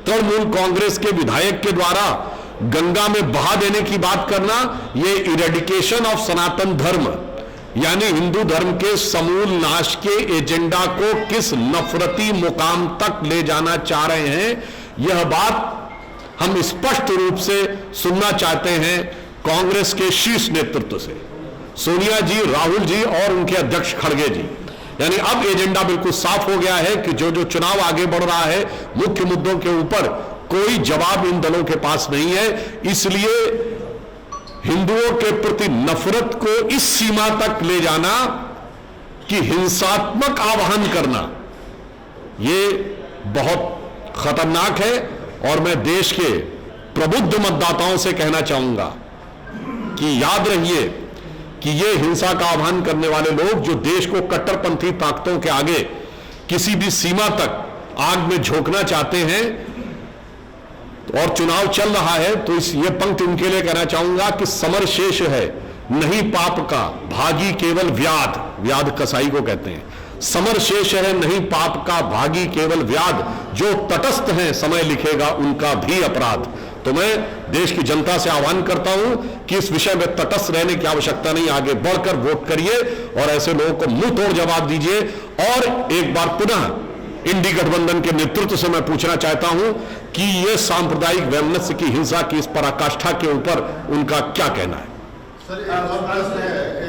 तृणमूल कांग्रेस के विधायक के द्वारा गंगा में बहा देने की बात करना, यह इरेडिकेशन ऑफ सनातन धर्म यानी हिंदू धर्म के समूल नाश के एजेंडा को किस नफरती मुकाम तक ले जाना चाह रहे हैं, यह बात हम स्पष्ट रूप से सुनना चाहते हैं कांग्रेस के शीर्ष नेतृत्व से, सोनिया जी, राहुल जी और उनके अध्यक्ष खड़गे जी। यानी अब एजेंडा बिल्कुल साफ हो गया है कि जो जो चुनाव आगे बढ़ रहा है, मुख्य मुद्दों के ऊपर कोई जवाब इन दलों के पास नहीं है। इसलिए हिंदुओं के प्रति नफरत को इस सीमा तक ले जाना कि हिंसात्मक आह्वान करना, यह बहुत खतरनाक है। और मैं देश के प्रबुद्ध मतदाताओं से कहना चाहूंगा कि याद रहिए कि ये हिंसा का आह्वान करने वाले लोग जो देश को कट्टरपंथी ताकतों के आगे किसी भी सीमा तक आग में झोंकना चाहते हैं, और चुनाव चल रहा है, तो ये पंक्ति उनके लिए कहना चाहूंगा कि समर शेष है नहीं पाप का, भागी केवल व्याध, व्याध कसाई को कहते हैं, समर शेष है नहीं पाप का, भागी केवल व्याध, जो तटस्थ हैं समय लिखेगा उनका भी अपराध। तो मैं देश की जनता से आह्वान करता हूं कि इस विषय में तटस्थ रहने की आवश्यकता नहीं, आगे बढ़कर वोट करिए और ऐसे लोगों को मुंह तोड़ जवाब दीजिए। और एक बार पुनः इंडी गठबंधन के नेतृत्व से मैं पूछना चाहता हूं कि यह सांप्रदायिक वैमनस्य की हिंसा की इस पराकाष्ठा के ऊपर उनका क्या कहना है।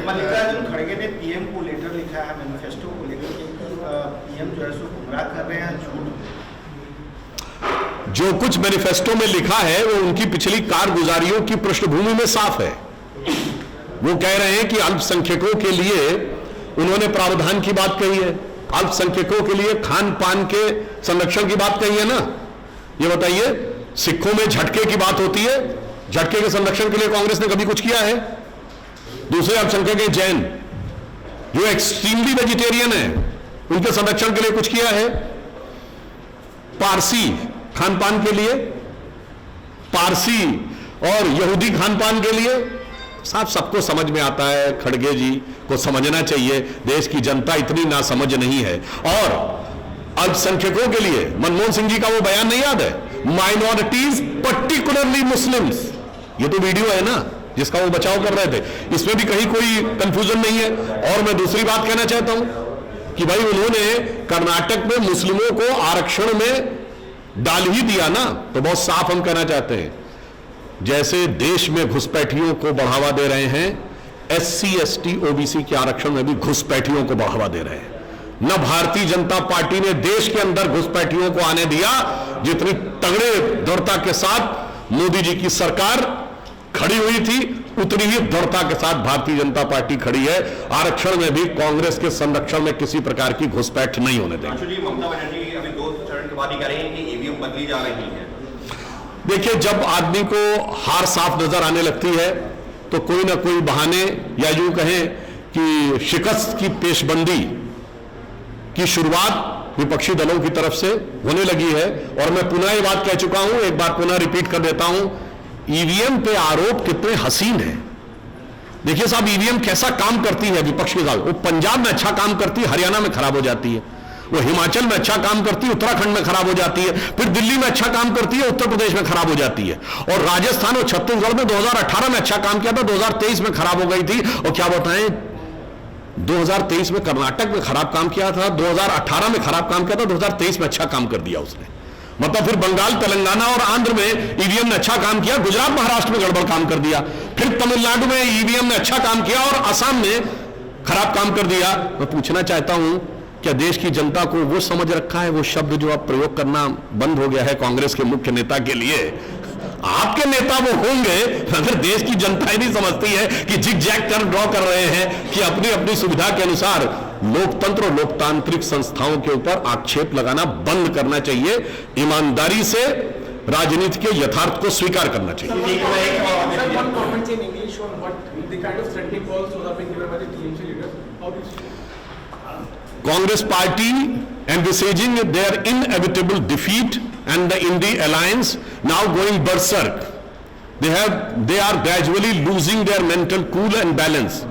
मल्लिकार्जुन खड़गे ने पीएम को लेटर लिखा है, मैनिफेस्टो को लेकर कि पीएम जो है सो गुमराह कर रहे हैं, झूठ। जो कुछ मैनिफेस्टो में लिखा है वो उनकी पिछली कारगुजारियों की पृष्ठभूमि में साफ है। वो कह रहे हैं कि अल्पसंख्यकों के लिए उन्होंने प्रावधान की बात कही है, अल्पसंख्यकों के लिए खान पान के संरक्षण की बात कही है ना। ये बताइए, सिखों में झटके की बात होती है, झटके के संरक्षण के लिए कांग्रेस ने कभी कुछ किया है? दूसरे अल्पसंख्यक के जैन जो एक्सट्रीमली वेजिटेरियन है, उनके संरक्षण के लिए कुछ किया है? पारसी खान पान के लिए, पारसी और यहूदी खान पान के लिए, साफ सबको समझ में आता है। खड़गे जी को समझना चाहिए, देश की जनता इतनी नासमझ नहीं है। और अल्पसंख्यकों के लिए मनमोहन सिंह जी का वो बयान नहीं याद है, माइनॉरिटीज पर्टिकुलरली मुस्लिम्स, ये तो वीडियो है ना जिसका वो बचाव कर रहे थे, इसमें भी कहीं कोई कंफ्यूजन नहीं है। और मैं दूसरी बात कहना चाहता हूं कि भाई उन्होंने कर्नाटक में मुस्लिमों को आरक्षण में डाल ही दिया ना, तो बहुत साफ हम कहना चाहते हैं, जैसे देश में घुसपैठियों को बढ़ावा दे रहे हैं, एससी एसटी ओबीसी के आरक्षण में भी घुसपैठियों को बढ़ावा दे रहे हैं। न भारतीय जनता पार्टी ने देश के अंदर घुसपैठियों को आने दिया, जितनी तगड़े दृढ़ता के साथ मोदी जी की सरकार खड़ी हुई थी, उतनी ही दृढ़ता के साथ भारतीय जनता पार्टी खड़ी है। आरक्षण में भी कांग्रेस के संरक्षण में किसी प्रकार की घुसपैठ नहीं होने देंगे। ममता बनर्जी अभी 2 चरण के बाद ही कह रहे हैं कि ईवीएम बदली जा रही है। देखिए, जब आदमी को हार साफ नजर आने लगती है तो कोई ना कोई बहाने या यूं कहें कि शिकस्त की पेशबंदी की शुरुआत विपक्षी दलों की तरफ से होने लगी है। और मैं पुनः ये बात कह चुका हूं, एक बार पुनः रिपीट कर देता हूं, ईवीएम पे आरोप कितने हसीन है। देखिए साहब, ईवीएम कैसा काम करती है विपक्ष के साथ। वो पंजाब में अच्छा काम करती है, हरियाणा में खराब हो जाती है। वो हिमाचल में अच्छा काम करती है, उत्तराखंड में खराब हो जाती है। फिर दिल्ली में अच्छा काम करती है, उत्तर प्रदेश में खराब हो जाती है। और राजस्थान और छत्तीसगढ़ में 2018 में अच्छा काम किया था, 2023 में खराब हो गई थी। और क्या बताएं, 2023 में कर्नाटक में खराब काम किया था, 2018 में खराब काम किया था, 2023 में अच्छा काम कर दिया उसने। मतलब फिर बंगाल, तेलंगाना और आंध्र में ईवीएम ने अच्छा काम किया, गुजरात, महाराष्ट्र में गड़बड़ काम कर दिया। फिर तमिलनाडु में ईवीएम ने अच्छा काम किया और असम में खराब काम कर दिया। मैं पूछना चाहता हूं, क्या देश की जनता को वो समझ रखा है, वो शब्द जो अब प्रयोग करना बंद हो गया है कांग्रेस के मुख्य नेता के लिए? आपके नेता वो होंगे, अगर देश की जनता ही नहीं समझती है कि जिग जैग कर ड्रॉ कर रहे हैं कि अपनी अपनी सुविधा के अनुसार लोकतंत्र और लोकतांत्रिक संस्थाओं के ऊपर आक्षेप लगाना बंद करना चाहिए। ईमानदारी से राजनीति के यथार्थ को स्वीकार करना चाहिए। Congress party envisaging their inevitable defeat and the Indy alliance now going berserk. They are gradually losing their mental cool and balance.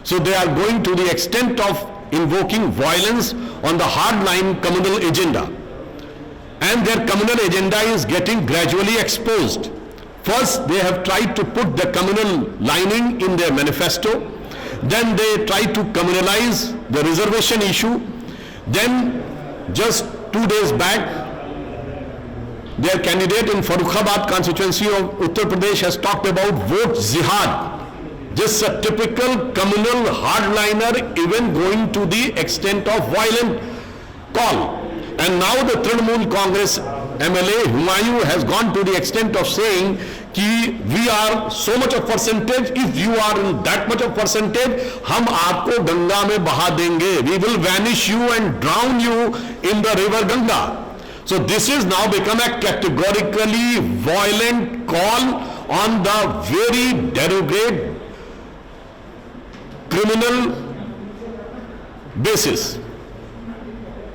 So they are going to the extent of invoking violence on the hardline communal agenda. and their communal agenda is getting gradually exposed. First, they have tried to put the communal lining in their manifesto. Then they tried to communalize the reservation issue. Then, just 2 days back, their candidate in Farrukhabad constituency of Uttar Pradesh has talked about vote jihad. Just a typical communal hardliner, even going to the extent of violent call. And now the Trinamool Congress MLA Humayun has gone to the extent of saying कि we are so much of percentage, if you are in that much of percentage, हम आपको गंगा में बहा देंगे, we will vanish you and drown you in the river Ganga. So this is now become a categorically violent call on the very derogate criminal basis.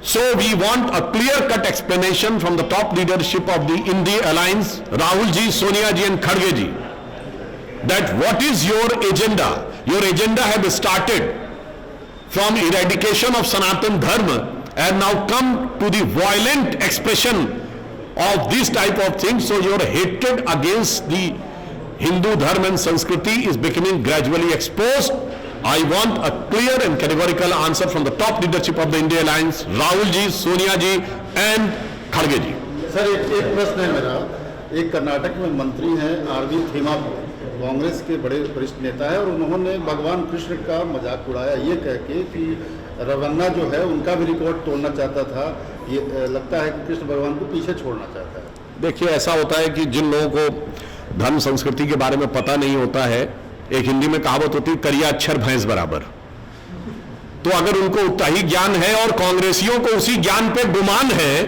So we want a clear-cut explanation from the top leadership of the India Alliance, Rahul ji, Sonia ji and Kharge ji, that what is your agenda? Your agenda has started from eradication of Sanatan Dharma and now come to the violent expression of this type of things. So your hatred against the Hindu Dharma and Sanskriti is becoming gradually exposed. I want a clear and categorical answer from the top leadership of the India Alliance, Rahul ji, Sonia ji and Kharge ji. Sir एक प्रश्न है मेरा, एक कर्नाटक में मंत्री हैं RV थिमापुर, Congress के बड़े वरिष्ठ नेता है और उन्होंने भगवान कृष्ण का मजाक उड़ाया ये कह के कि रवन्ना जो है उनका भी रिकॉर्ड तोड़ना चाहता था। ये लगता है कि कृष्ण भगवान को पीछे छोड़ना चाहता है। देखिए, ऐसा होता है कि जिन लोगों को धर्म संस्कृति के बारे में पता नहीं होता है, एक हिंदी में कहावत होती है करिया अक्षर भैंस बराबर। तो अगर उनको उतना ही ज्ञान है और कांग्रेसियों को उसी ज्ञान पे गुमान है,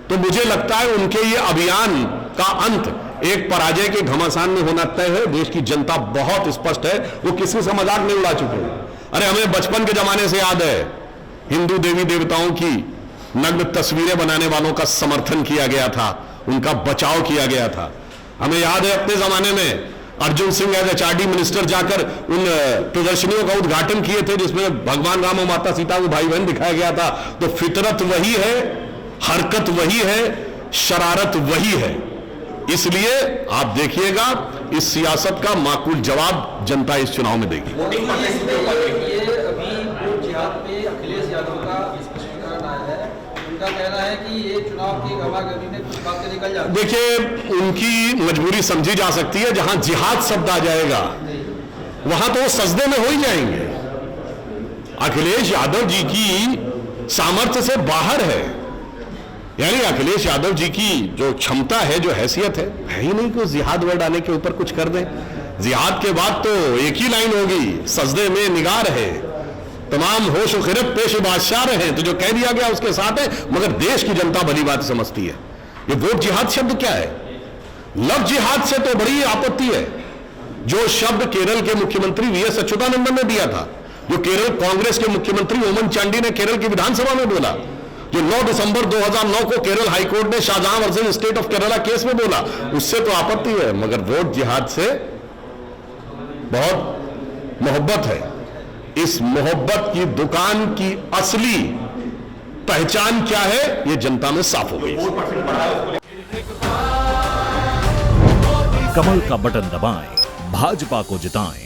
तो मुझे लगता है उनके ये अभियान का अंत एक पराजय के घमासान में होना तय है। देश की जनता बहुत स्पष्ट है, वो किसी से मजाक नहीं उड़ा चुके। अरे हमें बचपन के जमाने से याद है, हिंदू देवी देवताओं की नग्न तस्वीरें बनाने वालों का समर्थन किया गया था, उनका बचाव किया गया था। हमें याद है अपने जमाने में Arjun Singh as HRD minister जाकर उन प्रदर्शनियों का उद्घाटन किए थे जिसमें भगवान राम और माता सीता को भाई बहन दिखाया गया था। तो फितरत वही है, हरकत वही है, शरारत वही है। इसलिए आप देखिएगा इस सियासत का माकूल जवाब जनता इस चुनाव में देगी। ये अभी वोट जिहाद पे अखिलेश यादव का स्पष्टीकरण आया है, उनका कहना है कि ये चुनाव की गवागर्मी में कुछ बातें निकल जाती है। देखिए, उनकी मजबूरी समझी जा सकती है। जहां जिहाद शब्द आ जाएगा वहां तो वो सजदे में हो ही जाएंगे। अखिलेश यादव जी की सामर्थ्य से बाहर है, यानी अखिलेश यादव जी की जो क्षमता है, जो हैसियत है ही नहीं कि जिहाद वर्ड आने के ऊपर कुछ कर दें। जिहाद के बाद तो एक ही लाइन होगी, सजदे में निगाह रहे, तमाम होश खिरत पेश बादशाह रहे। तो जो कह दिया गया उसके साथ है, मगर देश की जनता भली बात समझती है। ये वोट जिहाद शब्द क्या है? लव जिहाद से तो बड़ी आपत्ति है। जो शब्द केरल के मुख्यमंत्री VS अच्युतानंदन ने दिया था, जो केरल कांग्रेस के मुख्यमंत्री ओमन चांडी ने केरल की विधानसभा में बोला, जो 9 दिसंबर 2009 को केरल हाईकोर्ट ने Shahjahan versus state of Kerala case में बोला, उससे तो आपत्ति है। मगर वोट जिहाद से बहुत मोहब्बत है। इस मोहब्बत की दुकान की असली पहचान क्या है, ये जनता में साफ हो गई। कमल का बटन दबाएं, भाजपा को जिताएं।